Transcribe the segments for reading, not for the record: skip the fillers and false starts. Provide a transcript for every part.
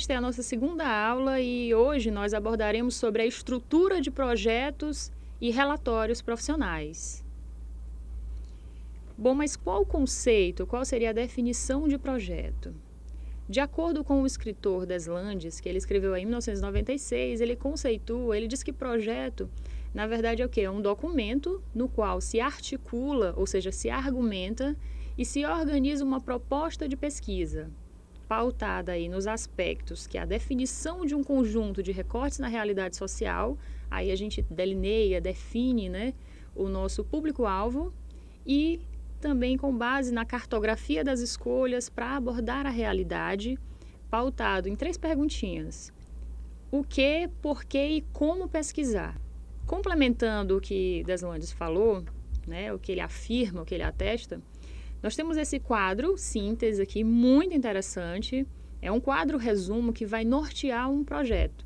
Esta é a nossa segunda aula e hoje nós abordaremos sobre a estrutura de projetos e relatórios profissionais. Bom, mas qual o conceito, qual seria a definição de projeto? De acordo com o escritor Deslandes, que ele escreveu em 1996, ele diz que projeto, na verdade, é o quê? É um documento no qual se articula, ou seja, se argumenta e se organiza uma proposta de pesquisa, pautada aí nos aspectos que é a definição de um conjunto de recortes na realidade social, aí a gente delineia, define, né, o nosso público-alvo e também com base na cartografia das escolhas para abordar a realidade, pautado em 3 perguntinhas. O que, por que e como pesquisar? Complementando o que Deslandes falou, né, o que ele afirma, o que ele atesta, nós temos esse quadro, síntese aqui, muito interessante. É um quadro resumo que vai nortear um projeto.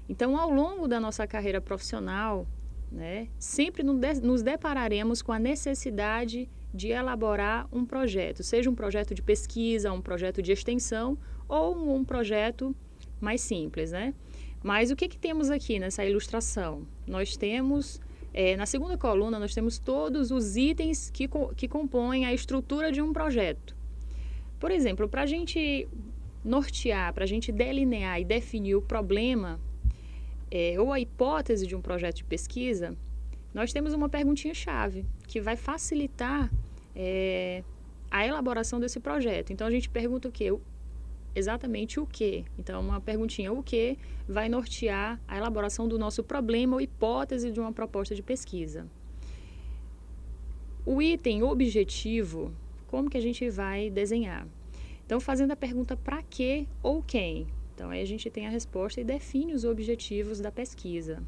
Então, ao longo da nossa carreira profissional, né, sempre nos depararemos com a necessidade de elaborar um projeto, seja um projeto de pesquisa, um projeto de extensão ou um projeto mais simples, né? Mas o que temos aqui nessa ilustração? Nós temos, na segunda coluna, nós temos todos os itens que compõem a estrutura de um projeto. Por exemplo, para a gente nortear, para a gente delinear e definir o problema ou a hipótese de um projeto de pesquisa, nós temos uma perguntinha-chave que vai facilitar a elaboração desse projeto. Então, a gente pergunta o quê? Exatamente o quê? Então, uma perguntinha, o quê, vai nortear a elaboração do nosso problema ou hipótese de uma proposta de pesquisa. O item objetivo, como que a gente vai desenhar? Então, fazendo a pergunta para quê ou quem? Então, aí a gente tem a resposta e define os objetivos da pesquisa.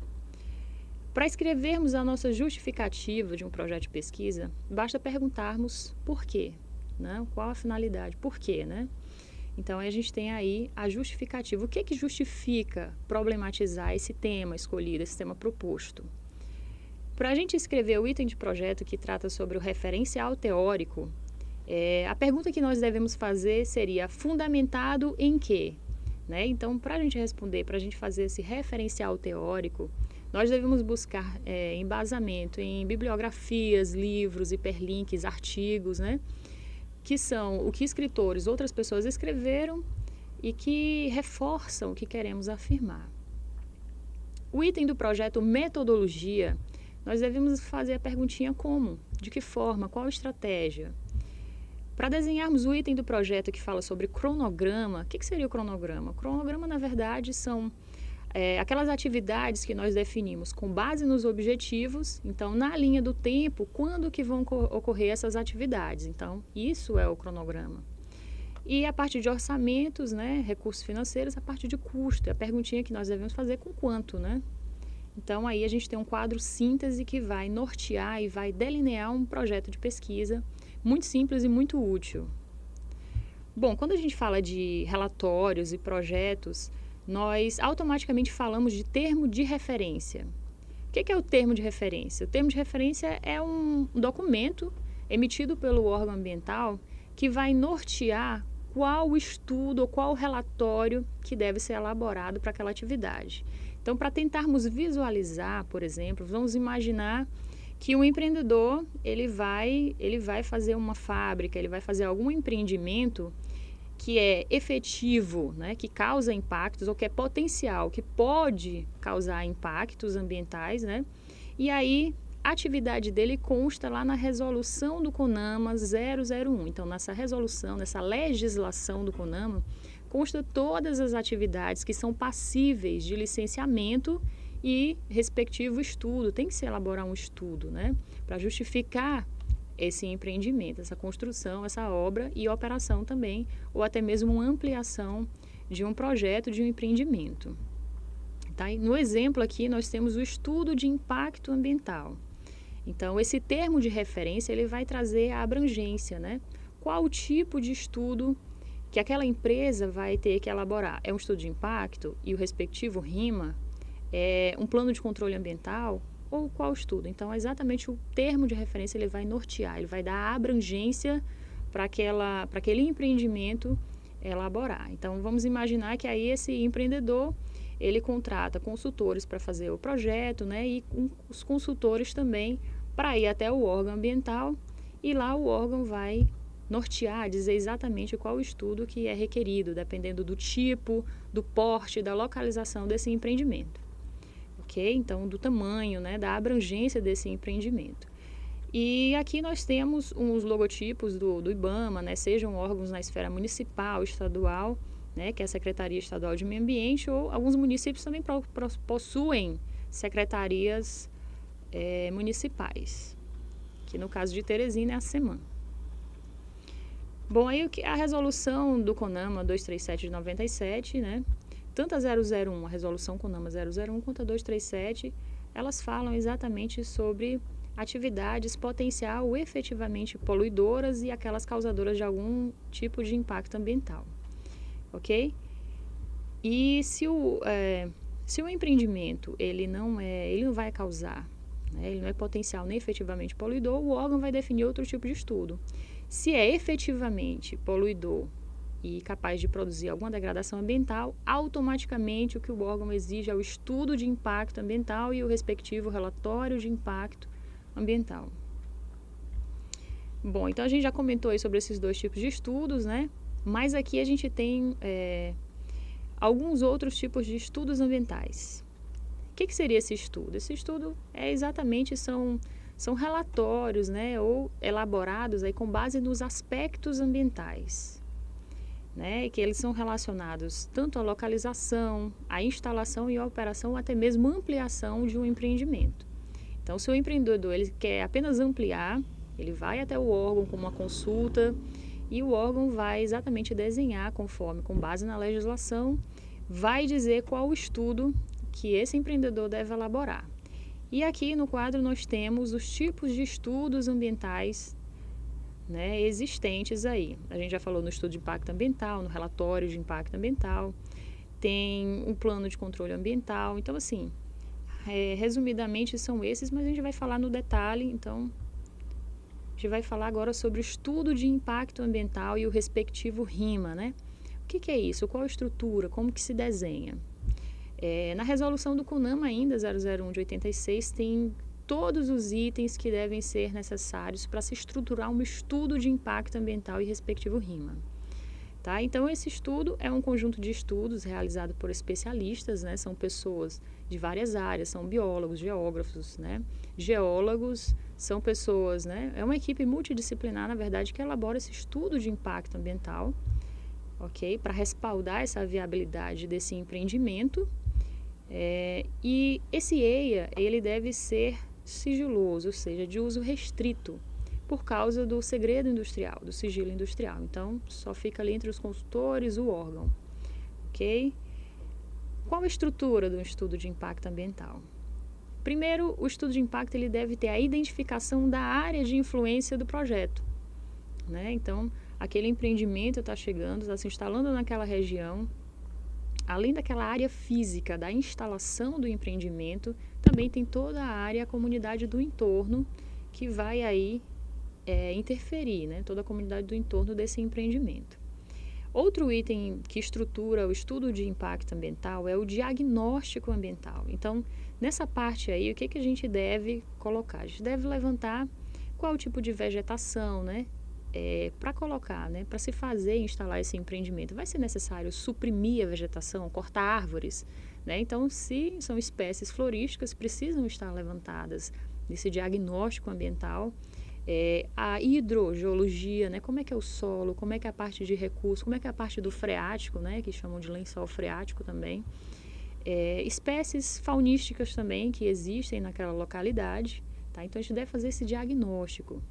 Para escrevermos a nossa justificativa de um projeto de pesquisa, basta perguntarmos por quê, né? Qual a finalidade, por quê, né? Então, a gente tem aí a justificativa. O que justifica problematizar esse tema escolhido, esse tema proposto? Para a gente escrever o item de projeto que trata sobre o referencial teórico, a pergunta que nós devemos fazer seria fundamentado em quê? Né? Então, para a gente responder, para a gente fazer esse referencial teórico, nós devemos buscar embasamento em bibliografias, livros, hiperlinks, artigos, né? Que são o que escritores, outras pessoas escreveram e que reforçam o que queremos afirmar. O item do projeto metodologia, nós devemos fazer a perguntinha como, de que forma, qual estratégia. Para desenharmos o item do projeto que fala sobre cronograma, o que seria o cronograma? O cronograma, na verdade, são aquelas atividades que nós definimos com base nos objetivos, então na linha do tempo, quando que vão ocorrer essas atividades. Então, isso é o cronograma. E a parte de orçamentos, né, recursos financeiros, a parte de custo, a perguntinha que nós devemos fazer com quanto, né? Então, aí a gente tem um quadro síntese que vai nortear e vai delinear um projeto de pesquisa muito simples e muito útil. Bom, quando a gente fala de relatórios e projetos, nós automaticamente falamos de termo de referência. O que é o termo de referência? O termo de referência é um documento emitido pelo órgão ambiental que vai nortear qual estudo ou qual relatório que deve ser elaborado para aquela atividade. Então, para tentarmos visualizar, por exemplo, vamos imaginar que um empreendedor ele vai fazer uma fábrica, ele vai fazer algum empreendimento que é efetivo, né, que causa impactos ou que é potencial, que pode causar impactos ambientais, né? E aí a atividade dele consta lá na resolução do CONAMA 001. Então, nessa resolução, nessa legislação do CONAMA, consta todas as atividades que são passíveis de licenciamento e respectivo estudo. Tem que se elaborar um estudo, né, para justificar esse empreendimento, essa construção, essa obra e operação também, ou até mesmo uma ampliação de um projeto, de um empreendimento. Tá? E no exemplo aqui, nós temos o estudo de impacto ambiental. Então, esse termo de referência, ele vai trazer a abrangência, né? Qual o tipo de estudo que aquela empresa vai ter que elaborar? É um estudo de impacto e o respectivo RIMA? É um plano de controle ambiental? Ou qual estudo? Então, exatamente o termo de referência ele vai nortear, ele vai dar abrangência para aquele empreendimento elaborar. Então, vamos imaginar que aí esse empreendedor, ele contrata consultores para fazer o projeto, né? E os consultores também para ir até o órgão ambiental, e lá o órgão vai nortear, dizer exatamente qual o estudo que é requerido, dependendo do tipo, do porte, da localização desse empreendimento. Ok? Então, do tamanho, né? Da abrangência desse empreendimento. E aqui nós temos uns logotipos do IBAMA, né? Sejam órgãos na esfera municipal, estadual, né? Que é a Secretaria Estadual de Meio Ambiente, ou alguns municípios também possuem secretarias municipais, que no caso de Teresina é a SEMAN. Bom, aí a resolução do CONAMA 237 de 97, né? Tanto a 001, a resolução CONAMA 001, quanto a 237, elas falam exatamente sobre atividades potencial ou efetivamente poluidoras e aquelas causadoras de algum tipo de impacto ambiental, ok? E se o empreendimento ele não vai causar, né, ele não é potencial nem efetivamente poluidor, o órgão vai definir outro tipo de estudo. Se é efetivamente poluidor e capaz de produzir alguma degradação ambiental, automaticamente o que o órgão exige é o estudo de impacto ambiental e o respectivo relatório de impacto ambiental. Bom, então a gente já comentou aí sobre esses dois tipos de estudos, né? Mas aqui a gente tem alguns outros tipos de estudos ambientais. O que seria esse estudo? Esse estudo são relatórios, né, ou elaborados aí com base nos aspectos ambientais, né, que eles são relacionados tanto à localização, à instalação e à operação, até mesmo ampliação de um empreendimento. Então, se o empreendedor ele quer apenas ampliar, ele vai até o órgão com uma consulta e o órgão vai exatamente desenhar com base na legislação, vai dizer qual o estudo que esse empreendedor deve elaborar. E aqui no quadro nós temos os tipos de estudos ambientais, né, existentes aí. A gente já falou no estudo de impacto ambiental, no relatório de impacto ambiental, tem um plano de controle ambiental. Então, assim, resumidamente são esses, mas a gente vai falar no detalhe. Então, a gente vai falar agora sobre o estudo de impacto ambiental e o respectivo RIMA, né? O que é isso? Qual a estrutura? Como que se desenha? Na resolução do CONAMA ainda, 001 de 86, tem todos os itens que devem ser necessários para se estruturar um estudo de impacto ambiental e respectivo RIMA. Tá? Então, esse estudo é um conjunto de estudos realizado por especialistas, né? São pessoas de várias áreas, são biólogos, geógrafos, né? Geólogos, são pessoas, né? É uma equipe multidisciplinar, na verdade, que elabora esse estudo de impacto ambiental, ok? Para respaldar essa viabilidade desse empreendimento. E esse EIA, ele deve ser sigiloso, ou seja, de uso restrito, por causa do segredo industrial, do sigilo industrial. Então, só fica ali entre os consultores, o órgão, ok? Qual a estrutura do estudo de impacto ambiental? Primeiro, o estudo de impacto ele deve ter a identificação da área de influência do projeto, né? Então, aquele empreendimento está chegando, está se instalando naquela região. Além daquela área física da instalação do empreendimento, também tem toda a área, a comunidade do entorno, que vai aí interferir, né? Toda a comunidade do entorno desse empreendimento. Outro item que estrutura o estudo de impacto ambiental é o diagnóstico ambiental. Então, nessa parte aí, o que a gente deve colocar? A gente deve levantar qual o tipo de vegetação, né? Para colocar, né, para se fazer e instalar esse empreendimento, vai ser necessário suprimir a vegetação, cortar árvores, né? Então, se são espécies florísticas, precisam estar levantadas nesse diagnóstico ambiental. A hidrogeologia, né? Como é que é o solo, como é que é a parte de recurso, como é que é a parte do freático, né? Que chamam de lençol freático também. Espécies faunísticas também que existem naquela localidade, tá? Então, a gente deve fazer esse diagnóstico.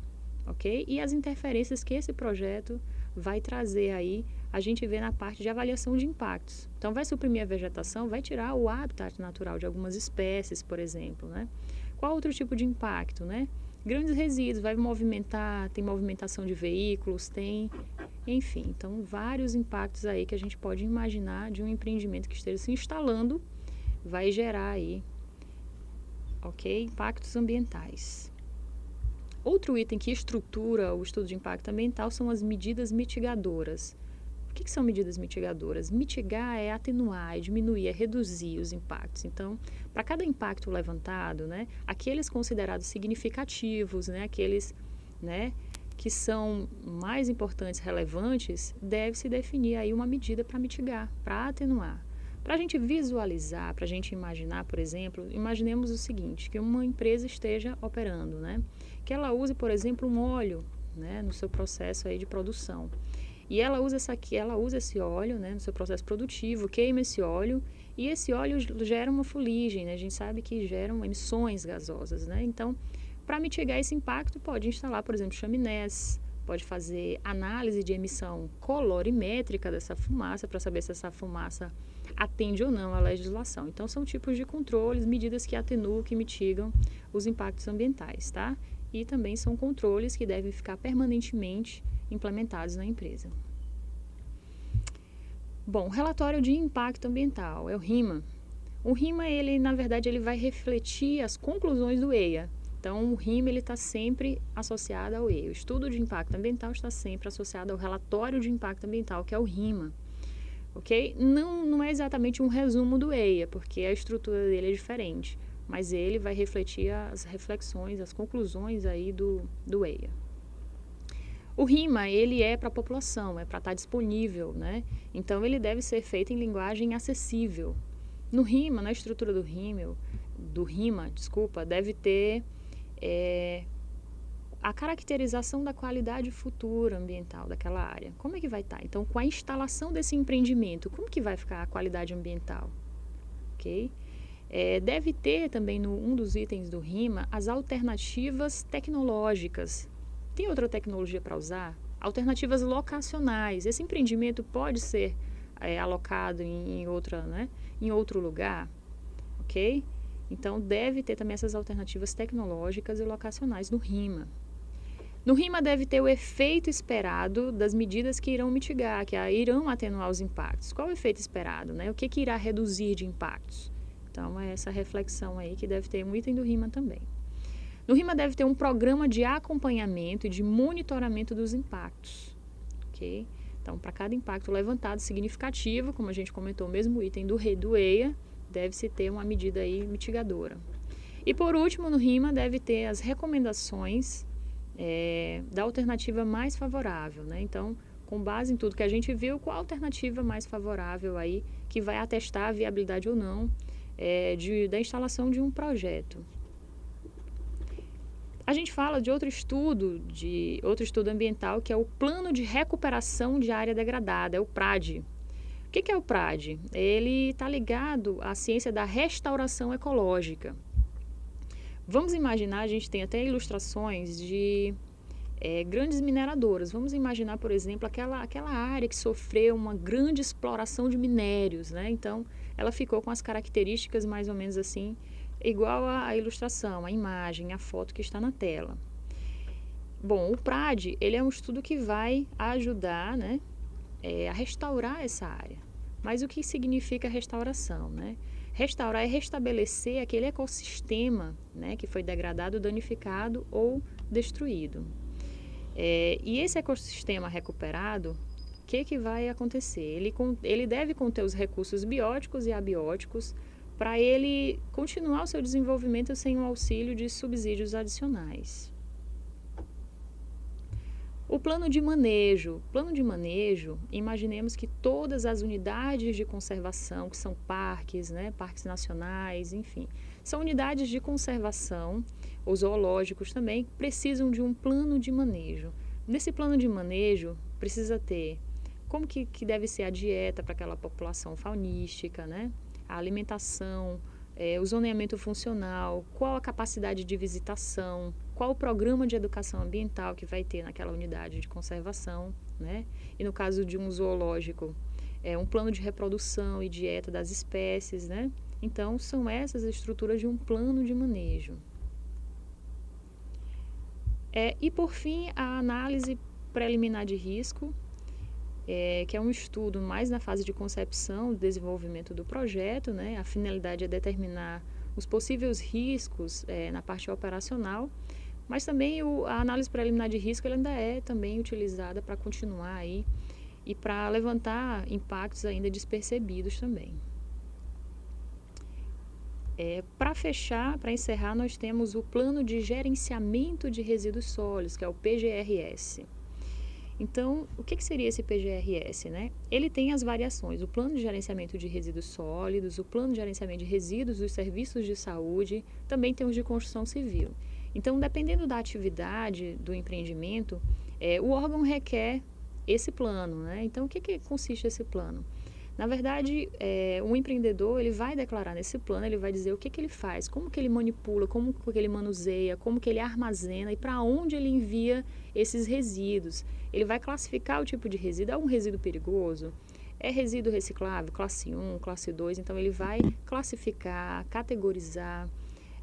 Ok? E as interferências que esse projeto vai trazer aí, a gente vê na parte de avaliação de impactos. Então, vai suprimir a vegetação, vai tirar o habitat natural de algumas espécies, por exemplo, né? Qual outro tipo de impacto, né? Grandes resíduos, vai movimentar, tem movimentação de veículos, enfim. Então, vários impactos aí que a gente pode imaginar de um empreendimento que esteja se instalando, vai gerar aí, ok? Impactos ambientais. Outro item que estrutura o estudo de impacto ambiental são as medidas mitigadoras. O que são medidas mitigadoras? Mitigar é atenuar, é diminuir, é reduzir os impactos. Então, para cada impacto levantado, né, aqueles considerados significativos, né, aqueles, né, que são mais importantes, relevantes, deve-se definir aí uma medida para mitigar, para atenuar. Para a gente visualizar, para a gente imaginar, por exemplo, imaginemos o seguinte, que uma empresa esteja operando, né, que ela use, por exemplo, um óleo, né, no seu processo aí de produção. E ela usa esse óleo, né, no seu processo produtivo, queima esse óleo e esse óleo gera uma fuligem, né? A gente sabe que geram emissões gasosas, né? Então, para mitigar esse impacto, pode instalar, por exemplo, chaminés, pode fazer análise de emissão colorimétrica dessa fumaça para saber se essa fumaça atende ou não à legislação. Então, são tipos de controles, medidas que atenuam, que mitigam os impactos ambientais, tá? E também são controles que devem ficar permanentemente implementados na empresa. Bom, relatório de impacto ambiental, é o RIMA. O RIMA, ele, na verdade, ele vai refletir as conclusões do EIA. Então, o RIMA está sempre associado ao EIA. O estudo de impacto ambiental está sempre associado ao relatório de impacto ambiental, que é o RIMA. Ok? Não é exatamente um resumo do EIA, porque a estrutura dele é diferente, mas ele vai refletir as reflexões, as conclusões aí do EIA. O RIMA, ele é para a população, é para estar disponível, né? Então, ele deve ser feito em linguagem acessível. No RIMA, na estrutura do RIMA, deve ter a caracterização da qualidade futura ambiental daquela área. Como é que vai estar? Então, com a instalação desse empreendimento, como que vai ficar a qualidade ambiental? Ok? Deve ter também, um dos itens do RIMA, as alternativas tecnológicas. Tem outra tecnologia para usar? Alternativas locacionais. Esse empreendimento pode ser alocado em outro lugar, ok? Então, deve ter também essas alternativas tecnológicas e locacionais no RIMA. No RIMA deve ter o efeito esperado das medidas que irão mitigar, que irão atenuar os impactos. Qual é o efeito esperado, né? O que irá reduzir de impactos? Então, é essa reflexão aí que deve ter um item do RIMA também. No RIMA deve ter um programa de acompanhamento e de monitoramento dos impactos, ok? Então, para cada impacto levantado significativo, como a gente comentou, o mesmo item do EIA, deve-se ter uma medida aí mitigadora. E, por último, no RIMA deve ter as recomendações da alternativa mais favorável, né? Então, com base em tudo que a gente viu, qual a alternativa mais favorável aí que vai atestar a viabilidade ou não da instalação de um projeto. A gente fala de outro estudo ambiental, que é o Plano de Recuperação de Área Degradada, é o PRAD. O que é o PRAD? Ele está ligado à ciência da restauração ecológica. Vamos imaginar, a gente tem até ilustrações de grandes mineradoras. Vamos imaginar, por exemplo, aquela área que sofreu uma grande exploração de minérios, né? Então, ela ficou com as características mais ou menos assim, igual à ilustração, a imagem, a foto que está na tela. Bom, o PRAD, ele é um estudo que vai ajudar, né, a restaurar essa área. Mas o que significa restauração, né? Restaurar é restabelecer aquele ecossistema, né, que foi degradado, danificado ou destruído. E esse ecossistema recuperado, o que vai acontecer? Ele deve conter os recursos bióticos e abióticos para ele continuar o seu desenvolvimento sem o auxílio de subsídios adicionais. O plano de manejo. Plano de manejo, imaginemos que todas as unidades de conservação, que são parques, né, parques nacionais, enfim, são unidades de conservação, os zoológicos também, precisam de um plano de manejo. Nesse plano de manejo, precisa ter como que deve ser a dieta para aquela população faunística, né? A alimentação, o zoneamento funcional, qual a capacidade de visitação, qual o programa de educação ambiental que vai ter naquela unidade de conservação, né? E no caso de um zoológico, um plano de reprodução e dieta das espécies, né? Então, são essas as estruturas de um plano de manejo. E, por fim, a análise preliminar de risco, que é um estudo mais na fase de concepção e desenvolvimento do projeto, né? A finalidade é determinar os possíveis riscos na parte operacional, mas também a análise preliminar de risco ela ainda é também utilizada para continuar aí e para levantar impactos ainda despercebidos também. Para fechar, para encerrar, nós temos o Plano de Gerenciamento de Resíduos Sólidos, que é o PGRS. Então, o que seria esse PGRS, né? Ele tem as variações, o Plano de Gerenciamento de Resíduos Sólidos, o Plano de Gerenciamento de Resíduos dos Serviços de Saúde, também tem os de construção civil. Então, dependendo da atividade do empreendimento, o órgão requer esse plano, né? Então, o que consiste esse plano? Na verdade, um empreendedor, ele vai declarar nesse plano, ele vai dizer o que ele faz, como que ele manipula, como que ele manuseia, como que ele armazena e para onde ele envia esses resíduos. Ele vai classificar o tipo de resíduo, é um resíduo perigoso? É resíduo reciclável, classe 1, classe 2, então ele vai classificar, categorizar,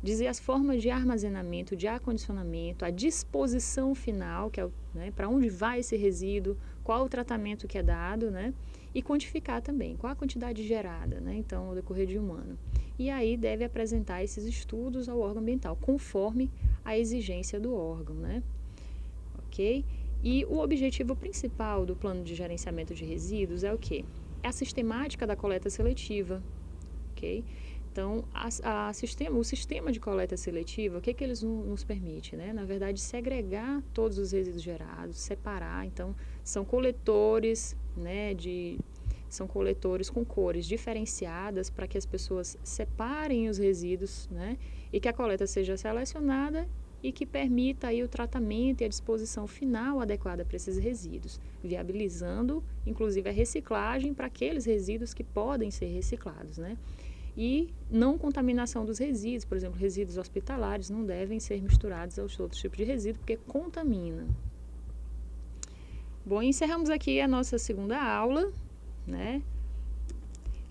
dizer as formas de armazenamento, de acondicionamento, a disposição final, que é para onde vai esse resíduo, qual o tratamento que é dado, né? E quantificar também, qual a quantidade gerada, né? Então, ao decorrer de um ano. E aí deve apresentar esses estudos ao órgão ambiental, conforme a exigência do órgão, né? Ok? E o objetivo principal do plano de gerenciamento de resíduos é o quê? É a sistemática da coleta seletiva, ok? Então, o sistema de coleta seletiva, o que eles nos permite, né? Na verdade, segregar todos os resíduos gerados, separar. Então, são coletores, né, são coletores com cores diferenciadas para que as pessoas separem os resíduos, né? E que a coleta seja selecionada e que permita aí o tratamento e a disposição final adequada para esses resíduos, viabilizando, inclusive, a reciclagem para aqueles resíduos que podem ser reciclados, né? E não contaminação dos resíduos, por exemplo, resíduos hospitalares não devem ser misturados aos outros tipos de resíduo, porque contamina. Bom, encerramos aqui a nossa segunda aula, né?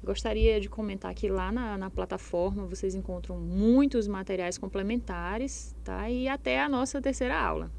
Gostaria de comentar que lá na plataforma vocês encontram muitos materiais complementares, tá? E até a nossa terceira aula.